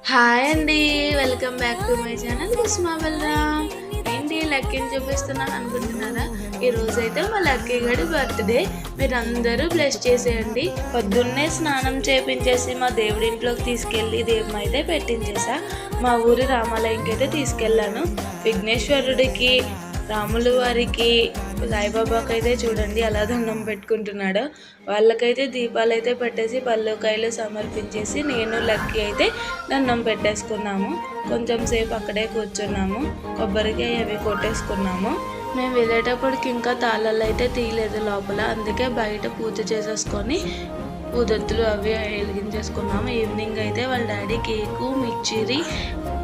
Hi అండి. Welcome back to my channel Kusuma Balaram. ఏంటి లక్కీని చూపిస్తున్నాను అనుకుంటున్నారా? ఈరోజైతే మా లక్కీ గడి బర్త్డే. మీరందరూ బ్లెస్ చేసేయండి. పొద్దున్నే స్నానం చేపించేసి మా దేవుడింట్లోకి తీసుకెళ్ళి దీపం అయితే పెట్టించేసా. మా ఊరి రామాలయంకి అయితే తీసుకెళ్ళాను. విఘ్నేశ్వరుడికి, రాములు వారికి, సాయిబాబాకి అయితే చూడండి అలా దండం పెట్టుకుంటున్నాడు. వాళ్ళకైతే దీపాలు అయితే పెట్టేసి పళ్ళుకాయలు సమర్పించేసి నేను లక్కీ అయితే దండం పెట్టేసుకున్నాము. కొంచెం సేపు అక్కడే కూర్చున్నాము, కొబ్బరికాయ అవి కొట్టేసుకున్నాము. మేము వెళ్ళేటప్పటికి ఇంకా తాళాలు అయితే తీయలేదు లోపల, అందుకే బయట పూజ చేసేసుకొని ఊదొత్తులు అవి వెలిగించేసుకున్నాము. ఈవినింగ్ అయితే వాళ్ళ డాడీ కేకు, మిర్చిరి,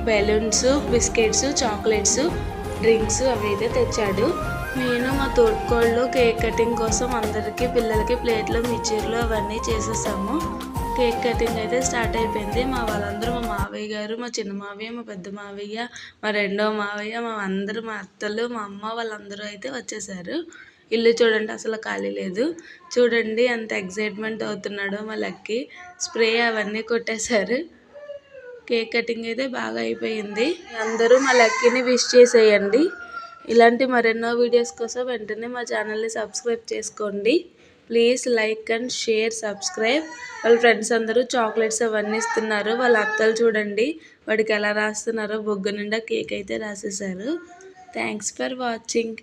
బెలూన్స్, బిస్కెట్స్, చాక్లెట్స్, డ్రింక్స్ అవి అయితే తెచ్చాడు. నేను మా తోడుకోళ్ళు కేక్ కటింగ్ కోసం అందరికీ పిల్లలకి ప్లేట్లో మిర్చీలు అవన్నీ చేసేసాము. కేక్ కటింగ్ అయితే స్టార్ట్ అయిపోయింది. మా వాళ్ళందరూ, మా మావయ్య గారు, మా చిన్న మావయ్య, మా పెద్ద మావయ్య, మా రెండో మావయ్య, మా అందరూ, మా అత్తలు, మా అమ్మ వాళ్ళందరూ అయితే వచ్చేసారు. ఇల్లు చూడండి అసలు ఖాళీ లేదు. చూడండి అంత ఎగ్జైట్మెంట్ అవుతున్నాడు మా లక్కీ. స్ప్రే అవన్నీ కొట్టేశారు. కేక్ కటింగ్ అయితే బాగా అయిపోయింది. అందరూ మా లక్కీని విష్ చేసేయండి. ఇలాంటి మరెన్నో వీడియోస్ కోసం వెంటనే మా ఛానల్ని సబ్స్క్రైబ్ చేసుకోండి. Please like and share, subscribe. వాళ్ళ ఫ్రెండ్స్ అందరూ చాక్లెట్స్ అవన్నీ ఇస్తున్నారు. వాళ్ళ అత్తలు చూడండి వాడికి ఎలా రాస్తున్నారో, బొగ్గు నిండా కేక్ అయితే రాసేసారు. Thanks for watching.